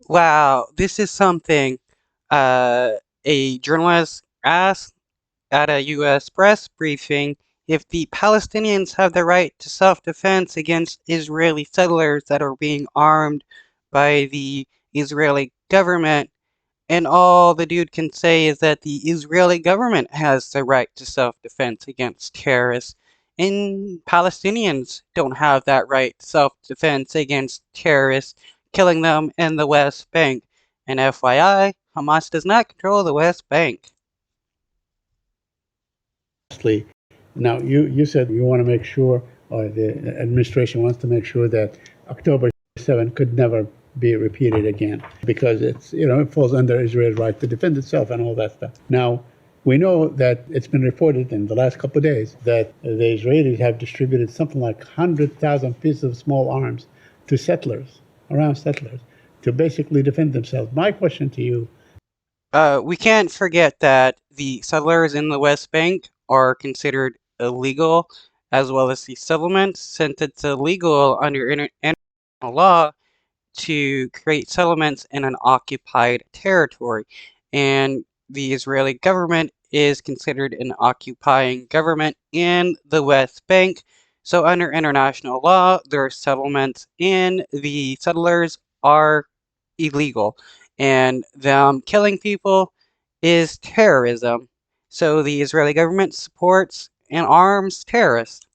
Wow, this is something uh, a journalist asked at a U.S. press briefing if the Palestinians have the right to self-defense against Israeli settlers that are being armed by the Israeli government. And all the dude can say is that the Israeli government has the right to self-defense against terrorists. And Palestinians don't have that right to self-defense against terrorists killing them in the West Bank. And FYI, Hamas does not control the West Bank. Lastly, now you said you want to make sure, or the administration wants to make sure that October 7 could never be repeated again because it falls under Israel's right to defend itself and all that stuff. Now, we know that it's been reported in the last couple of days that the Israelis have distributed something like 100,000 pieces of small arms to settlers, around settlers, to basically defend themselves. My question to you. We can't forget that the settlers in the West Bank are considered illegal, as well as the settlements, since it's illegal under international law to create settlements in an occupied territory. And the Israeli government is considered an occupying government in the West Bank. So, under international law, their settlements in the settlers are illegal. And them killing people is terrorism. So, the Israeli government supports and arms terrorists.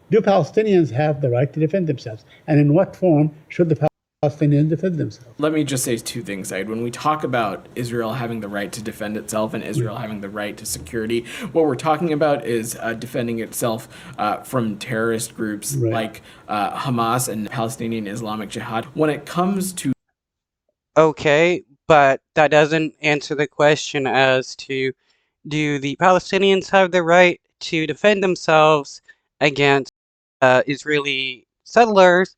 Do Palestinians have the right to defend themselves? And in what form should the Palestinians defend themselves? Let me just say two things, Said. When we talk about Israel having the right to defend itself and Israel having the right to security, what we're talking about is defending itself from terrorist groups like Hamas and Palestinian Islamic Jihad. When it comes to Okay, but that doesn't answer the question as to do the Palestinians have the right to defend themselves against Israeli settlers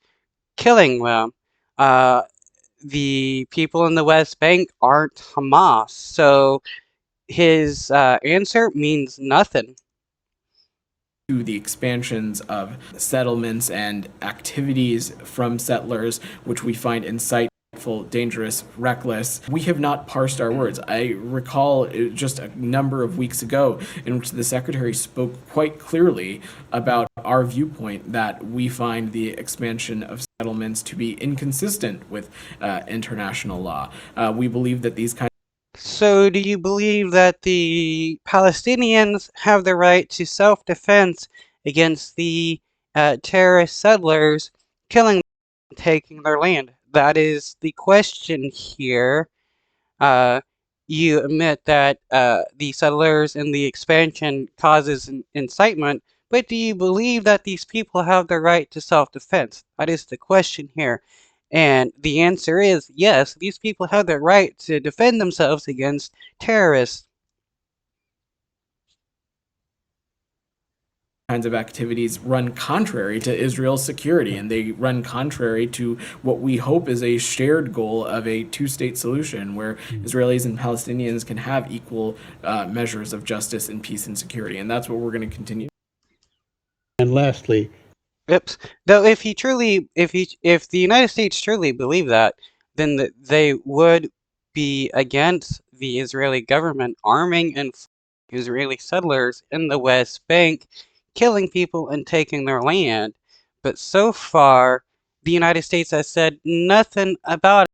killing them? Uh, the people in the West Bank aren't Hamas, so his answer means nothing. the expansions of settlements and activities from settlers, which we find insightful, dangerous, reckless. We have not parsed our words. I recall just a number of weeks ago in which the secretary spoke quite clearly about our viewpoint that we find the expansion of settlements to be inconsistent with international law. We believe that these kinds. So, do you believe that the Palestinians have the right to self-defense against the terrorist settlers killing them and taking their land? That is the question here. Uh, you admit that the settlers and the expansion causes incitement, but do you believe that these people have the right to self-defense? That is the question here. And the answer is yes, these people have the right to defend themselves against terrorists. Kinds of activities run contrary to Israel's security, and they run contrary to what we hope is a shared goal of a two-state solution where Israelis and Palestinians can have equal measures of justice and peace and security, and that's what we're going to continue. And lastly, Oops. Though if the United States truly believe that, then they would be against the Israeli government arming and Israeli settlers in the West Bank, killing people and taking their land. But so far, the United States has said nothing about it.